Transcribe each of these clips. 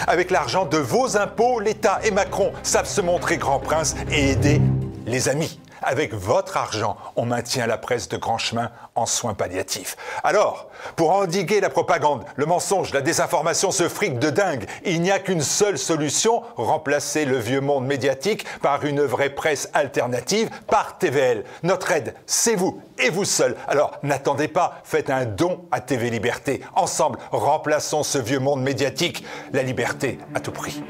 Avec l'argent de vos impôts, l'État et Macron savent se montrer grands princes et aider les amis. Avec votre argent, on maintient la presse de grand chemin en soins palliatifs. Alors, pour endiguer la propagande, le mensonge, la désinformation, ce fric de dingue, il n'y a qu'une seule solution, remplacer le vieux monde médiatique par une vraie presse alternative, par TVL. Notre aide, c'est vous et vous seul. Alors, n'attendez pas, faites un don à TV Liberté. Ensemble, remplaçons ce vieux monde médiatique. La liberté à tout prix.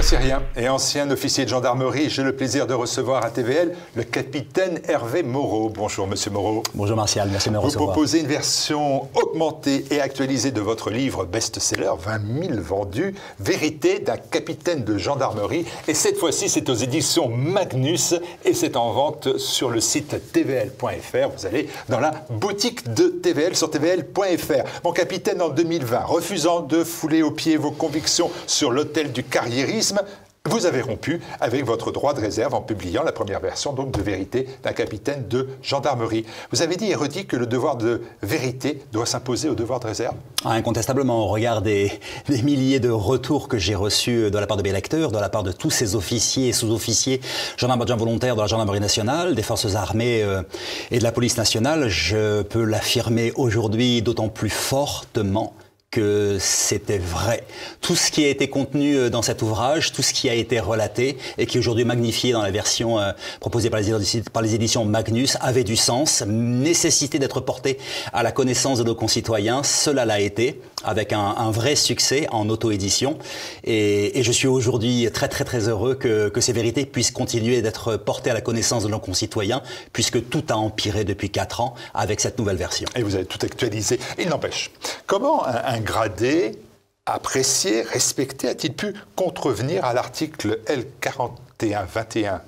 Syrien et ancien officier de gendarmerie, j'ai le plaisir de recevoir à TVL le capitaine Hervé Moreau. Bonjour Monsieur Moreau. Bonjour Martial, merci de me recevoir. Vous proposez une version augmentée et actualisée de votre livre best-seller, 20 000 vendus, Vérité d'un capitaine de gendarmerie. Et cette fois-ci, c'est aux éditions Magnus et c'est en vente sur le site tvl.fr. Vous allez dans la boutique de TVL sur tvl.fr. Mon capitaine, en 2020, refusant de fouler aux pieds vos convictions sur l'autel du carriérisme, vous avez rompu avec votre droit de réserve en publiant la première version donc de Vérité d'un capitaine de gendarmerie. Vous avez dit et redit que le devoir de vérité doit s'imposer au devoir de réserve. Incontestablement, au regard des milliers de retours que j'ai reçus de la part de mes lecteurs, de la part de tous ces officiers et sous-officiers, gendarmes adjoints volontaires de la gendarmerie nationale, des forces armées et de la police nationale, je peux l'affirmer aujourd'hui d'autant plus fortement que c'était vrai. Tout ce qui a été contenu dans cet ouvrage, tout ce qui a été relaté et qui est aujourd'hui magnifié dans la version proposée par les éditions Magnus avait du sens, nécessité d'être porté à la connaissance de nos concitoyens. Cela l'a été, avec un vrai succès en auto-édition. Et je suis aujourd'hui très heureux que ces vérités puissent continuer d'être portées à la connaissance de nos concitoyens, puisque tout a empiré depuis 4 ans avec cette nouvelle version. Et vous avez tout actualisé. Il n'empêche, comment un gradé, apprécié, respecté, a-t-il pu contrevenir à l'article L4121-2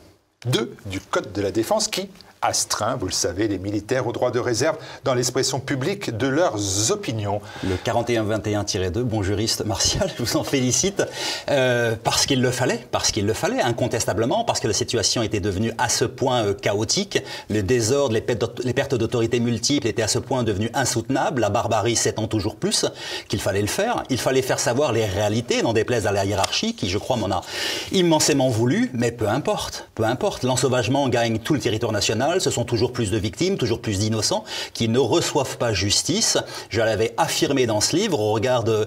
du Code de la Défense qui astreint, vous le savez, les militaires au droit de réserve dans l'expression publique de leurs opinions. Le 41-21-2, bon juriste Martial, je vous en félicite, parce qu'il le fallait, incontestablement, parce que la situation était devenue à ce point chaotique, le désordre, les pertes d'autorité multiples étaient à ce point devenues insoutenables, la barbarie s'étend toujours plus, qu'il fallait le faire. Il fallait faire savoir les réalités, n'en déplaise à la hiérarchie, qui je crois m'en a immensément voulu, mais peu importe, l'ensauvagement gagne tout le territoire national. Ce sont toujours plus de victimes, toujours plus d'innocents qui ne reçoivent pas justice. Je l'avais affirmé dans ce livre au regard de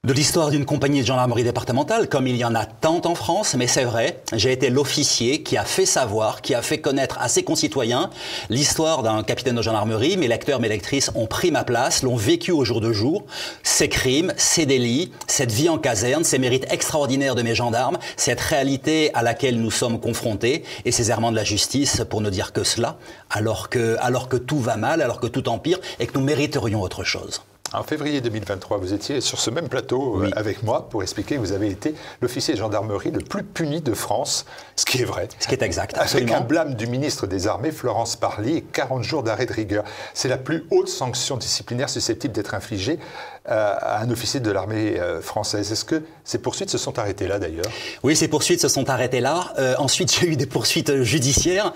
l'histoire d'une compagnie de gendarmerie départementale, comme il y en a tant en France, mais c'est vrai, j'ai été l'officier qui a fait savoir, qui a fait connaître à ses concitoyens l'histoire d'un capitaine de gendarmerie. Mes lecteurs, mes lectrices ont pris ma place, l'ont vécu au jour de jour, ces crimes, ces délits, cette vie en caserne, ces mérites extraordinaires de mes gendarmes, cette réalité à laquelle nous sommes confrontés et ces errements de la justice pour ne dire que cela, alors que tout va mal, alors que tout empire et que nous mériterions autre chose. En février 2023, vous étiez sur ce même plateau avec moi pour expliquer que vous avez été l'officier de gendarmerie le plus puni de France, ce qui est vrai. Ce qui est exact, absolument. Avec un blâme du ministre des Armées, Florence Parly, et 40 jours d'arrêt de rigueur. C'est la plus haute sanction disciplinaire susceptible d'être infligée à un officier de l'armée française. Est-ce que ces poursuites se sont arrêtées là d'ailleurs? Oui, ces poursuites se sont arrêtées là. Ensuite, j'ai eu des poursuites judiciaires,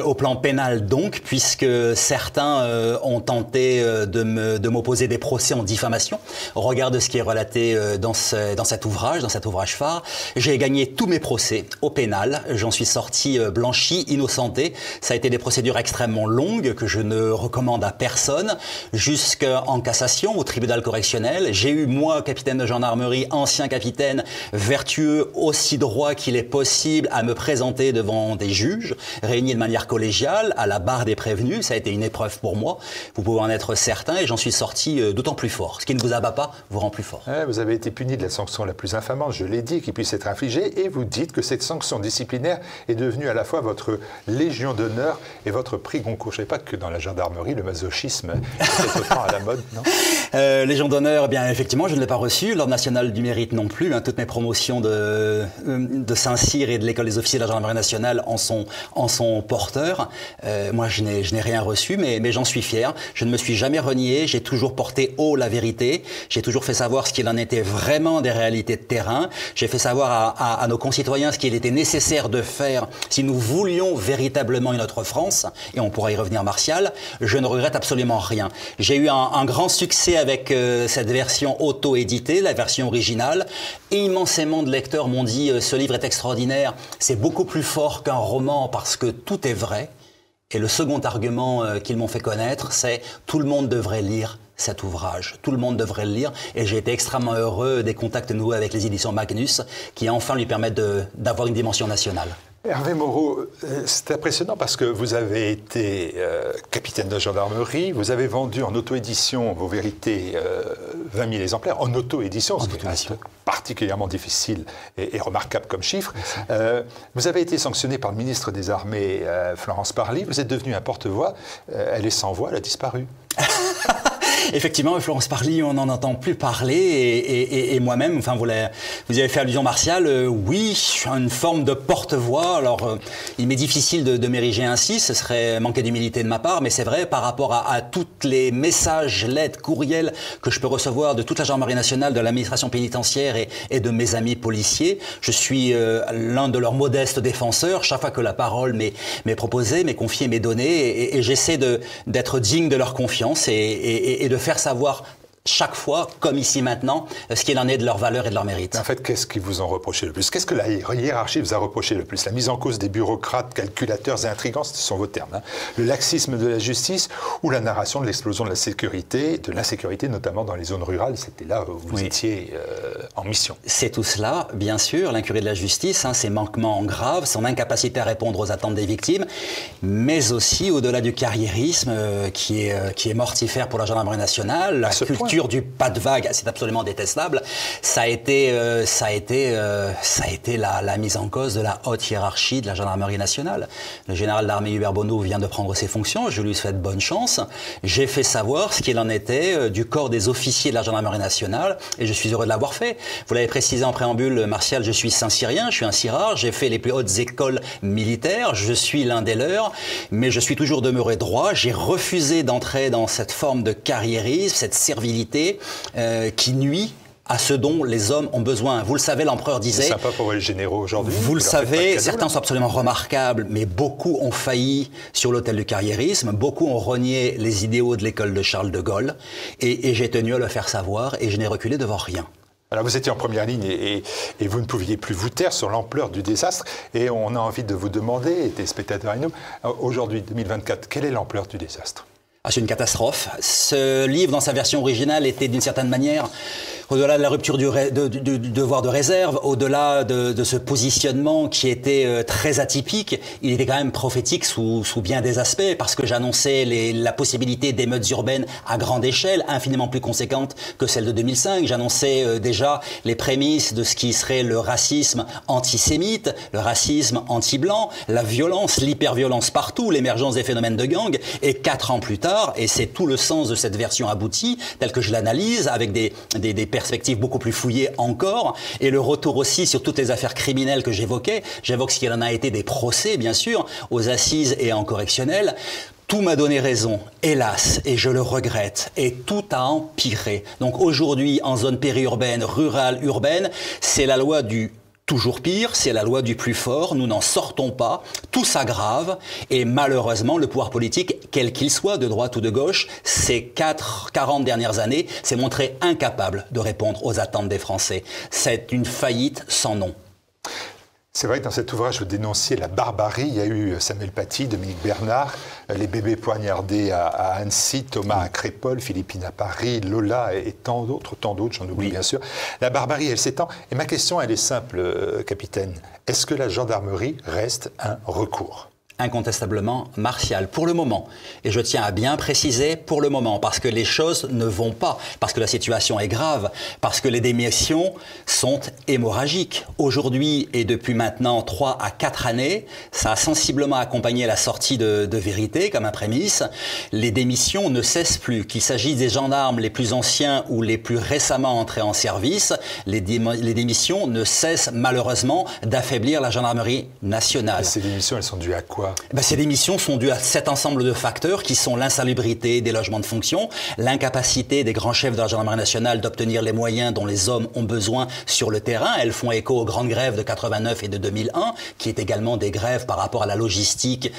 au plan pénal donc, puisque certains ont tenté de m'opposer des procès en diffamation. Au regard de ce qui est relaté dans cet ouvrage phare, j'ai gagné tous mes procès au pénal. J'en suis sorti blanchi, innocenté. Ça a été des procédures extrêmement longues que je ne recommande à personne, jusqu'en cassation, au tribunal correctionnel. J'ai eu, moi, capitaine de gendarmerie, ancien capitaine, vertueux, aussi droit qu'il est possible à me présenter devant des juges, réunis de manière collégiale, à la barre des prévenus. Ça a été une épreuve pour moi, vous pouvez en être certain, et j'en suis sorti de d'autant plus fort. Ce qui ne vous abat pas vous rend plus fort. Vous avez été puni de la sanction la plus infamante, je l'ai dit, qui puisse être infligée, et vous dites que cette sanction disciplinaire est devenue à la fois votre Légion d'honneur et votre prix Goncourt. Je ne savais pas que dans la gendarmerie, le masochisme était autant à la mode, non? Légion d'honneur, eh bien effectivement, je ne l'ai pas reçu. L'Ordre national du mérite non plus. Toutes mes promotions de Saint-Cyr et de l'École des officiers de la gendarmerie nationale en sont porteurs. Moi, je n'ai rien reçu, mais j'en suis fier. Je ne me suis jamais renié. J'ai toujours porté haut la vérité. J'ai toujours fait savoir ce qu'il en était vraiment des réalités de terrain. J'ai fait savoir à nos concitoyens ce qu'il était nécessaire de faire si nous voulions véritablement une autre France. Et on pourra y revenir, Martial. Je ne regrette absolument rien. J'ai eu un grand succès avec cette version auto-éditée, la version originale. Immensément de lecteurs m'ont dit ce livre est extraordinaire. C'est beaucoup plus fort qu'un roman parce que tout est vrai. Et le second argument qu'ils m'ont fait connaître, c'est tout le monde devrait lire cet ouvrage. Tout le monde devrait le lire. Et j'ai été extrêmement heureux des contacts nouveaux avec les éditions Magnus qui enfin lui permettent d'avoir une dimension nationale. Hervé Moreau, c'est impressionnant parce que vous avez été capitaine de gendarmerie, vous avez vendu en auto-édition vos vérités 20 000 exemplaires, en auto-édition, ce qui est particulièrement difficile et remarquable comme chiffre. Vous avez été sanctionné par le ministre des Armées, Florence Parly, vous êtes devenu un porte-voix, elle est sans voix, elle a disparu. Effectivement, Florence Parly, on n'en entend plus parler et moi-même, enfin vous y avez fait allusion, Martial, oui, je suis une forme de porte-voix. Alors, il m'est difficile de m'ériger ainsi, ce serait manquer d'humilité de ma part, mais c'est vrai, par rapport à tous les messages, lettres, courriels que je peux recevoir de toute la gendarmerie nationale, de l'administration pénitentiaire et de mes amis policiers, je suis l'un de leurs modestes défenseurs. Chaque fois que la parole m'est proposée, m'est confiée, m'est donnée, et j'essaie d'être digne de leur confiance et de faire savoir chaque fois, comme ici maintenant, ce qu'il en est de leur valeur et de leur mérite. En fait, qu'est-ce qu'ils vous ont reproché le plus? Qu'est-ce que la hiérarchie vous a reproché le plus? La mise en cause des bureaucrates, calculateurs et intrigants, ce sont vos termes, hein. Le laxisme de la justice ou la narration de l'explosion de la sécurité, de l'insécurité, notamment dans les zones rurales. C'était là où vous étiez en mission. C'est tout cela, bien sûr. L'incurie de la justice, ses manquements graves, son incapacité à répondre aux attentes des victimes, mais aussi au-delà du carriérisme qui est mortifère pour la gendarmerie nationale, la culture du pas de vague, c'est absolument détestable. Ça a été la mise en cause de la haute hiérarchie de la gendarmerie nationale. Le général d'armée Hubert Bonneau vient de prendre ses fonctions, je lui souhaite bonne chance. J'ai fait savoir ce qu'il en était du corps des officiers de la gendarmerie nationale et je suis heureux de l'avoir fait. Vous l'avez précisé en préambule, Martial, je suis Saint-Cyrien, je suis un Cyrard, j'ai fait les plus hautes écoles militaires, je suis l'un des leurs, mais je suis toujours demeuré droit. J'ai refusé d'entrer dans cette forme de carriérisme, cette servilité qui nuit à ce dont les hommes ont besoin. Vous le savez, l'empereur disait... C'est sympa pour les généraux aujourd'hui. Vous le savez, certains sont absolument remarquables, mais beaucoup ont failli sur l'autel du carriérisme, beaucoup ont renié les idéaux de l'école de Charles de Gaulle, et j'ai tenu à le faire savoir, et je n'ai reculé devant rien. Alors vous étiez en première ligne et vous ne pouviez plus vous taire sur l'ampleur du désastre, et on a envie de vous demander, des spectateurs et nous, aujourd'hui, 2024, quelle est l'ampleur du désastre? C'est une catastrophe. Ce livre, dans sa version originale, était d'une certaine manière, au-delà de la rupture du devoir de réserve, au-delà de ce positionnement qui était très atypique, il était quand même prophétique sous bien des aspects, parce que j'annonçais la possibilité d'émeutes urbaines à grande échelle, infiniment plus conséquentes que celle de 2005. J'annonçais déjà les prémices de ce qui serait le racisme antisémite, le racisme anti-blanc, la violence, l'hyperviolence partout, l'émergence des phénomènes de gang, et 4 ans plus tard, et c'est tout le sens de cette version aboutie, telle que je l'analyse, avec des perspectives beaucoup plus fouillées encore, et le retour aussi sur toutes les affaires criminelles que j'évoquais. J'évoque ce qu'il en a été des procès, bien sûr, aux assises et en correctionnel. Tout m'a donné raison, hélas, et je le regrette, et tout a empiré. Donc aujourd'hui, en zone périurbaine, rurale, urbaine, c'est la loi du toujours pire, c'est la loi du plus fort, nous n'en sortons pas, tout s'aggrave, et malheureusement, le pouvoir politique, quel qu'il soit, de droite ou de gauche, ces 40 dernières années, s'est montré incapable de répondre aux attentes des Français. C'est une faillite sans nom. C'est vrai que dans cet ouvrage, vous dénonciez la barbarie. Il y a eu Samuel Paty, Dominique Bernard, les bébés poignardés à Annecy, Thomas à Crépol, Philippine à Paris, Lola et tant d'autres, j'en oublie bien sûr. La barbarie, elle s'étend. Et ma question, elle est simple, capitaine. Est-ce que la gendarmerie reste un recours ? Incontestablement martial, pour le moment. Et je tiens à bien préciser pour le moment, parce que les choses ne vont pas, parce que la situation est grave, parce que les démissions sont hémorragiques. Aujourd'hui et depuis maintenant 3 à 4 années, ça a sensiblement accompagné la sortie de Vérité comme un prémisse. Les démissions ne cessent plus, qu'il s'agisse des gendarmes les plus anciens ou les plus récemment entrés en service. Les démissions ne cessent malheureusement d'affaiblir la gendarmerie nationale. Et ces démissions, elles sont dues à quoi ? Ces démissions sont dues à cet ensemble de facteurs qui sont l'insalubrité des logements de fonction, l'incapacité des grands chefs de la gendarmerie nationale d'obtenir les moyens dont les hommes ont besoin sur le terrain. Elles font écho aux grandes grèves de 89 et de 2001, qui est également des grèves par rapport à la logistique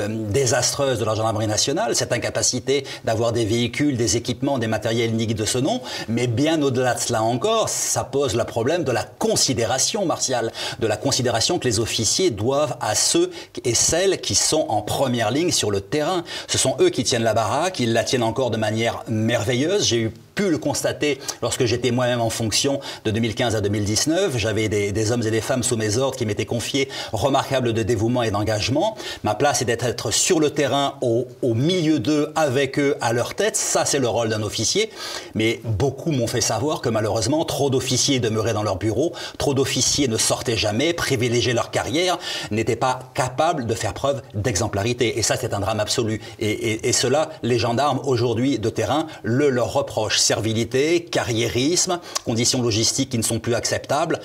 désastreuse de la gendarmerie nationale, cette incapacité d'avoir des véhicules, des équipements, des matériels dignes de ce nom. Mais bien au-delà de cela encore, ça pose le problème de la considération martiale, de la considération que les officiers doivent à ceux et celles qui sont en première ligne sur le terrain. Ce sont eux qui tiennent la baraque, ils la tiennent encore de manière merveilleuse. J'ai pu le constater lorsque j'étais moi-même en fonction de 2015 à 2019. J'avais des hommes et des femmes sous mes ordres qui m'étaient confiés, remarquables de dévouement et d'engagement. Ma place est d'être sur le terrain, au milieu d'eux, avec eux, à leur tête. Ça, c'est le rôle d'un officier. Mais beaucoup m'ont fait savoir que malheureusement, trop d'officiers demeuraient dans leur bureau, trop d'officiers ne sortaient jamais, privilégiaient leur carrière, n'étaient pas capables de faire preuve d'exemplarité. Et ça, c'est un drame absolu. Et cela, les gendarmes, aujourd'hui, de terrain, leur reprochent. Servilité, carriérisme, conditions logistiques qui ne sont plus acceptables.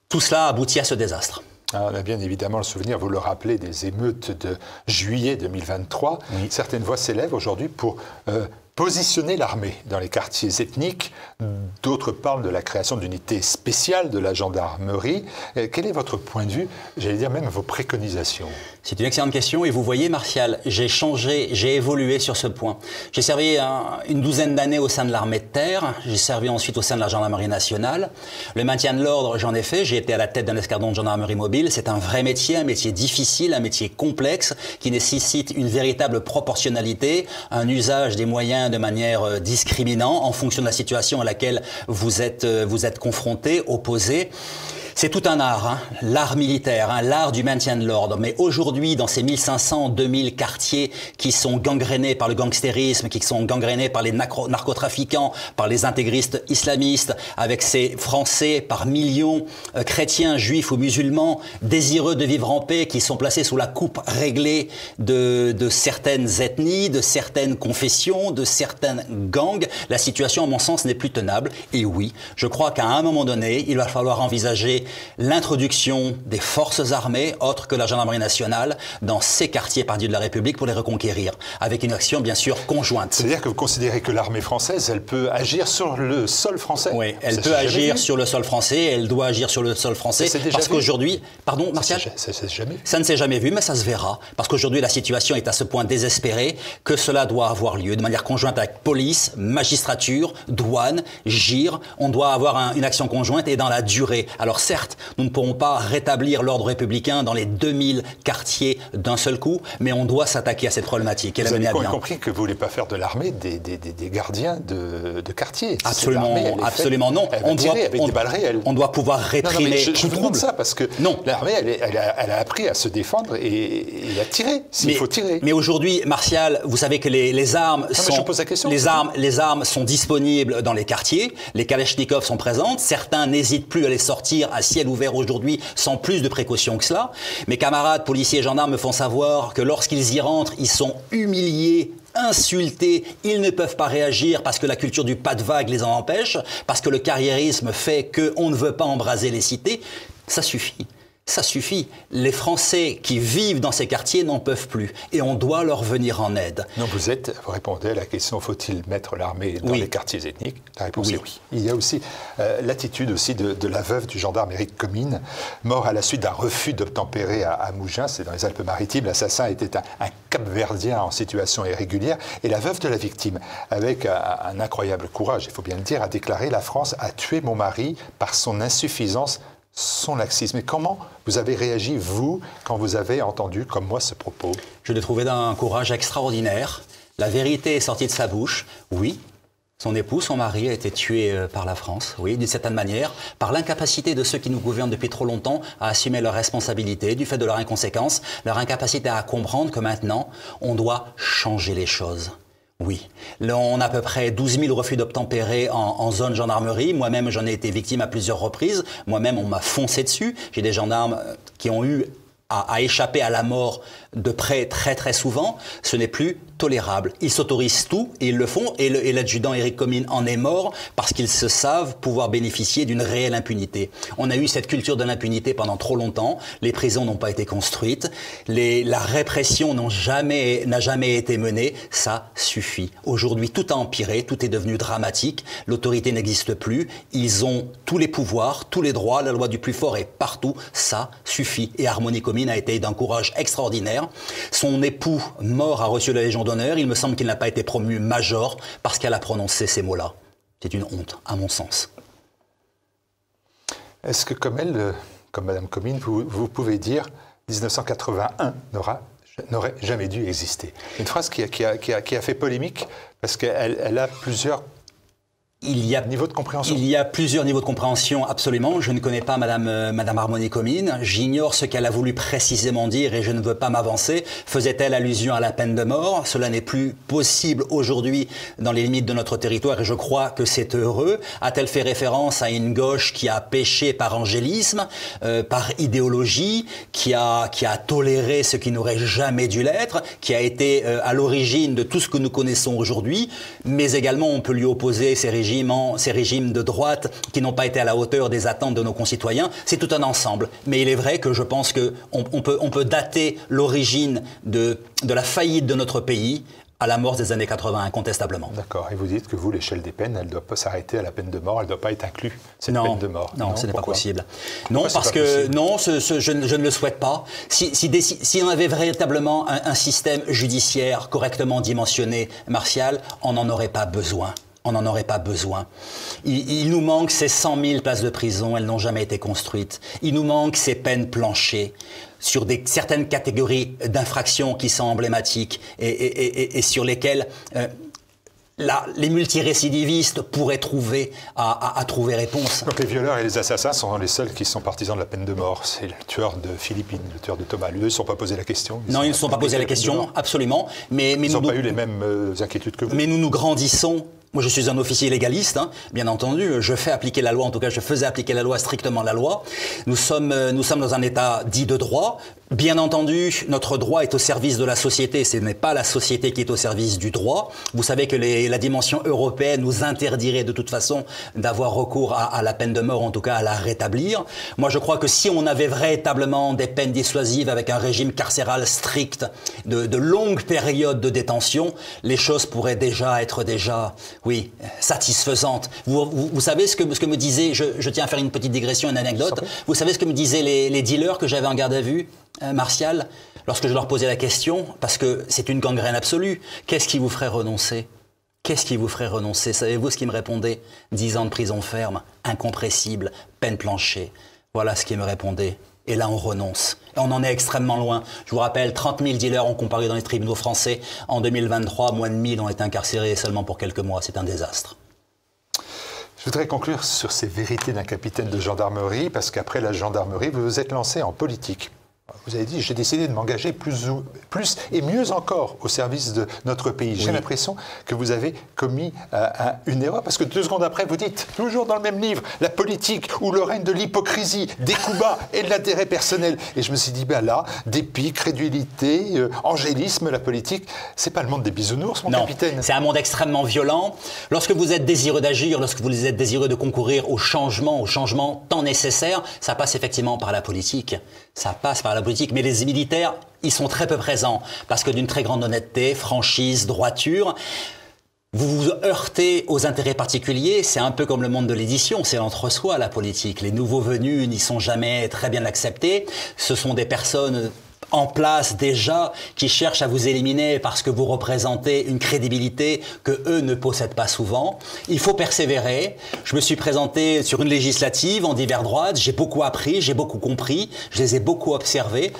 Tout cela aboutit à ce désastre. Alors, on a bien évidemment le souvenir, vous le rappelez, des émeutes de juillet 2023. Oui. Certaines voix s'élèvent aujourd'hui pour positionner l'armée dans les quartiers ethniques. D'autres parlent de la création d'unités spéciales de la gendarmerie. Quel est votre point de vue, j'allais dire même vos préconisations? C'est une excellente question et vous voyez, Martial, j'ai changé, j'ai évolué sur ce point. J'ai servi une douzaine d'années au sein de l'armée de terre, j'ai servi ensuite au sein de la gendarmerie nationale. Le maintien de l'ordre, j'en ai fait, j'ai été à la tête d'un escadron de gendarmerie mobile. C'est un vrai métier, un métier difficile, un métier complexe qui nécessite une véritable proportionnalité, un usage des moyens de manière discriminante en fonction de la situation à laquelle vous êtes confronté, opposé. C'est tout un art, l'art militaire, l'art du maintien de l'ordre. Mais aujourd'hui, dans ces 1500, 2000 quartiers qui sont gangrénés par le gangstérisme, qui sont gangrénés par les narcotrafiquants, par les intégristes islamistes, avec ces Français par millions, chrétiens, juifs ou musulmans, désireux de vivre en paix, qui sont placés sous la coupe réglée de certaines ethnies, de certaines confessions, de certains gangs, la situation, à mon sens, n'est plus tenable. Et oui, je crois qu'à un moment donné, il va falloir envisager l'introduction des forces armées, autres que la gendarmerie nationale, dans ces quartiers perdus de la République pour les reconquérir, avec une action bien sûr conjointe. C'est-à-dire que vous considérez que l'armée française, elle peut agir sur le sol français? Oui, elle peut agir sur le sol français, elle doit agir sur le sol français, parce qu'aujourd'hui... Pardon, Martial? Ça ne s'est jamais vu, mais ça se verra, parce qu'aujourd'hui la situation est à ce point désespérée que cela doit avoir lieu de manière conjointe avec police, magistrature, douane, GIR. On doit avoir une action conjointe et dans la durée. Alors certes, nous ne pourrons pas rétablir l'ordre républicain dans les 2000 quartiers d'un seul coup, mais on doit s'attaquer à cette problématique. Vous avez compris que vous ne voulez pas faire de l'armée des gardiens de quartier. Absolument non. Elle va tirer avec des balles réelles. On doit pouvoir réprimer. Je vous demande ça parce que l'armée, elle a appris à se défendre et à tirer s'il faut tirer. Mais aujourd'hui, Martial, vous savez que les armes sont disponibles dans les quartiers. Les Kalachnikovs sont présentes. Certains n'hésitent plus à les sortir à ciel ouvert aujourd'hui sans plus de précautions que cela. Mes camarades policiers et gendarmes me font savoir que lorsqu'ils y rentrent, ils sont humiliés, insultés, ils ne peuvent pas réagir parce que la culture du pas de vague les en empêche, parce que le carriérisme fait qu'on ne veut pas embraser les cités. Ça suffit. Ça suffit. Les Français qui vivent dans ces quartiers n'en peuvent plus. Et on doit leur venir en aide. Non, vous répondez à la question, faut-il mettre l'armée dans les quartiers ethniques? La réponse est oui. Il y a aussi l'attitude aussi de la veuve du gendarme Éric Comines, mort à la suite d'un refus d'obtempérer à Mougins, c'est dans les Alpes-Maritimes. L'assassin était un Cap-Verdien en situation irrégulière. Et la veuve de la victime, avec un incroyable courage, il faut bien le dire, a déclaré « La France a tué mon mari par son insuffisance, son laxisme ». Et comment vous avez réagi, vous, quand vous avez entendu, comme moi, ce propos? Je l'ai trouvé d'un courage extraordinaire. La vérité est sortie de sa bouche. Oui, Son époux, son mari, a été tué par la France, oui, d'une certaine manière, par l'incapacité de ceux qui nous gouvernent depuis trop longtemps à assumer leurs responsabilités, du fait de leur inconséquence, leur incapacité à comprendre que maintenant, on doit changer les choses. Oui, là, on a à peu près 12 000 refus d'obtempérer en zone gendarmerie. Moi-même, j'en ai été victime à plusieurs reprises. Moi-même, on m'a foncé dessus. J'ai des gendarmes qui ont eu à échapper à la mort de près très très souvent. Ce n'est plus tolérable. Ils s'autorisent tout et ils le font. Et l'adjudant Éric Comines en est mort parce qu'ils se savent pouvoir bénéficier d'une réelle impunité. On a eu cette culture de l'impunité pendant trop longtemps. Les prisons n'ont pas été construites. La répression n'a jamais été menée. Ça suffit. Aujourd'hui, tout a empiré. Tout est devenu dramatique. L'autorité n'existe plus. Ils ont tous les pouvoirs, tous les droits. La loi du plus fort est partout. Ça suffit. Et Harmonie Comines a été d'un courage extraordinaire. Son époux, mort, a reçu la Légion d'honneur. Il me semble qu'il n'a pas été promu major parce qu'elle a prononcé ces mots-là. C'est une honte, à mon sens. Est-ce que, comme elle, comme Mme Comines, vous pouvez dire 1981 n'aurait jamais dû exister? Une phrase qui a fait polémique parce qu'elle a plusieurs niveaux de compréhension. Il y a plusieurs niveaux de compréhension, absolument. Je ne connais pas Madame Harmonie Comines. J'ignore ce qu'elle a voulu précisément dire et je ne veux pas m'avancer. Faisait-elle allusion à la peine de mort? Cela n'est plus possible aujourd'hui dans les limites de notre territoire et je crois que c'est heureux. A-t-elle fait référence à une gauche qui a péché par angélisme, par idéologie, qui a toléré ce qui n'aurait jamais dû l'être, qui a été à l'origine de tout ce que nous connaissons aujourd'hui, mais également on peut lui opposer ces régimes de droite qui n'ont pas été à la hauteur des attentes de nos concitoyens. C'est tout un ensemble. Mais il est vrai que je pense qu'on peut dater l'origine de la faillite de notre pays à la mort des années 80, incontestablement. D'accord. Et vous dites que vous, l'échelle des peines, elle ne doit pas s'arrêter à la peine de mort, elle ne doit pas être inclue, cette peine de mort. Non, ce n'est pas possible. Non, parce que je ne le souhaite pas. Si on avait véritablement un système judiciaire correctement dimensionné, Martial, on n'en aurait pas besoin. On n'en aurait pas besoin. Il nous manque ces 100 000 places de prison, elles n'ont jamais été construites. Il nous manque ces peines planchées sur certaines catégories d'infractions qui sont emblématiques et sur lesquelles les multirécidivistes pourraient trouver à trouver réponse. Donc les violeurs et les assassins sont les seuls qui sont partisans de la peine de mort. C'est le tueur de Philippine, le tueur de Thomas. Eux, ils ne se sont pas posé la question. Non, ils ne se sont pas posé la question, absolument. Mais ils n'ont pas eu les mêmes inquiétudes que vous. Mais nous grandissons. Moi, je suis un officier légaliste, hein, bien entendu. Je fais appliquer la loi, en tout cas, je faisais appliquer la loi, strictement la loi. Nous sommes dans un état dit de droit. Bien entendu, notre droit est au service de la société. Ce n'est pas la société qui est au service du droit. Vous savez que la dimension européenne nous interdirait de toute façon d'avoir recours à la peine de mort, en tout cas à la rétablir. Moi, je crois que si on avait véritablement des peines dissuasives avec un régime carcéral strict, de longues périodes de détention, les choses pourraient être oui, satisfaisantes. Vous savez ce que me disaient, je tiens à faire une petite digression, une anecdote. Vous savez ce que me disaient les dealers que j'avais en garde à vue, Martial, lorsque je leur posais la question, parce que c'est une gangrène absolue, qu'est-ce qui vous ferait renoncer? Qu'est-ce qui vous ferait renoncer? Savez-vous ce qu'ils me répondaient? 10 ans de prison ferme, incompressible, peine planchée. Voilà ce qu'ils me répondaient. Et là, on renonce. Et on en est extrêmement loin. Je vous rappelle, 30 000 dealers ont comparu dans les tribunaux français. En 2023, moins de 1000 ont été incarcérés seulement pour quelques mois. C'est un désastre. Je voudrais conclure sur ces vérités d'un capitaine de gendarmerie, parce qu'après la gendarmerie, vous vous êtes lancé en politique. Vous avez dit, j'ai décidé de m'engager plus et mieux encore au service de notre pays. J'ai l'impression que vous avez commis une erreur, parce que 2 secondes après, vous dites, toujours dans le même livre, la politique ou le règne de l'hypocrisie, des coups bas et de l'intérêt personnel. Et je me suis dit, ben là, dépit, crédulité, angélisme, la politique, c'est pas le monde des bisounours, mon capitaine. C'est un monde extrêmement violent. Lorsque vous êtes désireux d'agir, lorsque vous êtes désireux de concourir au changement tant nécessaire, ça passe effectivement par la politique. Ça passe par la politique, mais les militaires, ils sont très peu présents, parce que d'une très grande honnêteté, franchise, droiture, vous vous heurtez aux intérêts particuliers. C'est un peu comme le monde de l'édition, c'est l'entre-soi, la politique. Les nouveaux venus n'y sont jamais très bien acceptés. Ce sont des personnes en place déjà, qui cherchent à vous éliminer parce que vous représentez une crédibilité que eux ne possèdent pas souvent. Il faut persévérer. Je me suis présenté sur une législative en divers droites. J'ai beaucoup appris, j'ai beaucoup compris, je les ai beaucoup observés.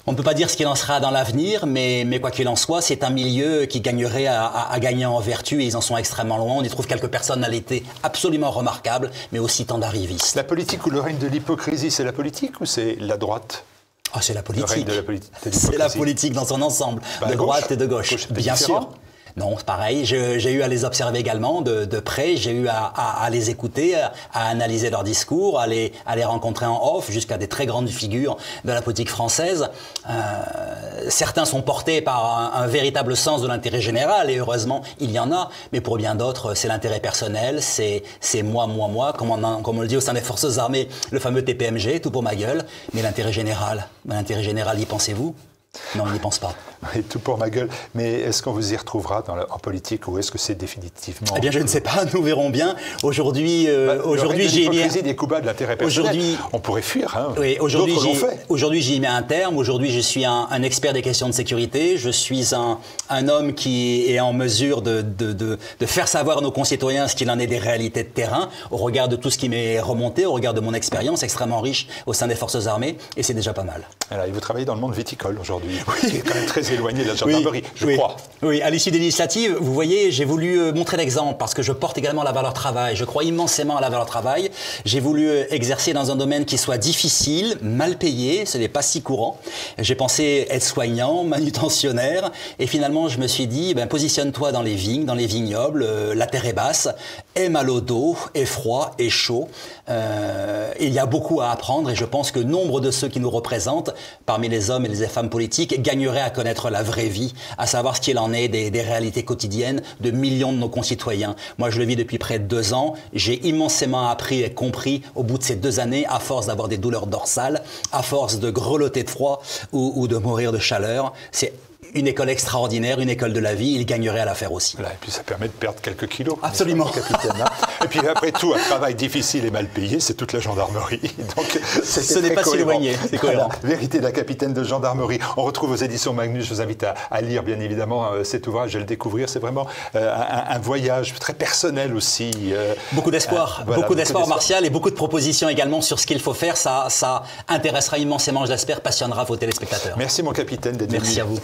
On ne peut pas dire ce qu'il en sera dans l'avenir, mais quoi qu'il en soit, c'est un milieu qui gagnerait à gagner en vertu et ils en sont extrêmement loin. On y trouve quelques personnalités absolument remarquables, mais aussi tant d'arrivistes. La politique ou le règne de l'hypocrisie, c'est la politique ou c'est la droite? Ah, c'est la politique. Le règne de c'est la politique dans son ensemble, de droite et de gauche. Bien sûr. Non, c'est pareil. J'ai eu à les observer également de près. J'ai eu à les écouter, à analyser leurs discours, à les rencontrer en off, jusqu'à des très grandes figures de la politique française. Certains sont portés par un véritable sens de l'intérêt général, et heureusement, il y en a. Mais pour bien d'autres, c'est l'intérêt personnel, c'est moi, comme on le dit au sein des forces armées, le fameux TPMG, tout pour ma gueule. Mais l'intérêt général, y pensez-vous ? Non, on n'y pense pas. Et tout pour ma gueule. Mais est-ce qu'on vous y retrouvera en politique ou est-ce que c'est définitivement... Eh bien, je ne sais pas. Nous verrons bien. Aujourd'hui, j'ai mis... des coups bas de l'intérêt personnel. On pourrait fuir. Hein. Oui, aujourd'hui, j'y mets un terme. Aujourd'hui, je suis un expert des questions de sécurité. Je suis un homme qui est en mesure de faire savoir à nos concitoyens ce qu'il en est des réalités de terrain, au regard de tout ce qui m'est remonté, au regard de mon expérience extrêmement riche au sein des forces armées. Et c'est déjà pas mal. Alors, vous travaillez dans le monde viticole aujourd'hui. Oui. Qui est quand même très éloigné de la gendarmerie, je crois. Oui, à l'issue des législatives, vous voyez, j'ai voulu montrer l'exemple parce que je porte également la valeur travail. Je crois immensément à la valeur travail. J'ai voulu exercer dans un domaine qui soit difficile, mal payé, ce n'est pas si courant. J'ai pensé être soignant, manutentionnaire, et finalement je me suis dit, positionne-toi dans les vignes, dans les vignobles, la terre est basse, est mal au dos, est froid, est chaud. Il y a beaucoup à apprendre et je pense que nombre de ceux qui nous représentent, parmi les hommes et les femmes politiques, gagneraient à connaître la vraie vie, à savoir ce qu'il en est des réalités quotidiennes de millions de nos concitoyens. Moi, je le vis depuis près de 2 ans. J'ai immensément appris et compris au bout de ces 2 années, à force d'avoir des douleurs dorsales, à force de grelotter de froid ou de mourir de chaleur. C'est une école extraordinaire, une école de la vie, il gagnerait à la faire aussi. Voilà, et puis ça permet de perdre quelques kilos. Absolument. Capitaine, hein. Et puis après tout, un travail difficile et mal payé, c'est toute la gendarmerie. Donc, ce n'est pas si éloigné, c'est cohérent. Voilà, Vérité d'un capitaine de gendarmerie. On retrouve aux éditions Magnus, je vous invite à lire bien évidemment cet ouvrage et le découvrir. C'est vraiment un voyage très personnel aussi. Beaucoup d'espoir, beaucoup d'espoir Martial et beaucoup de propositions également sur ce qu'il faut faire. Ça intéressera immensément, je l'espère, passionnera vos téléspectateurs. Merci mon capitaine d'être venu. Merci à vous.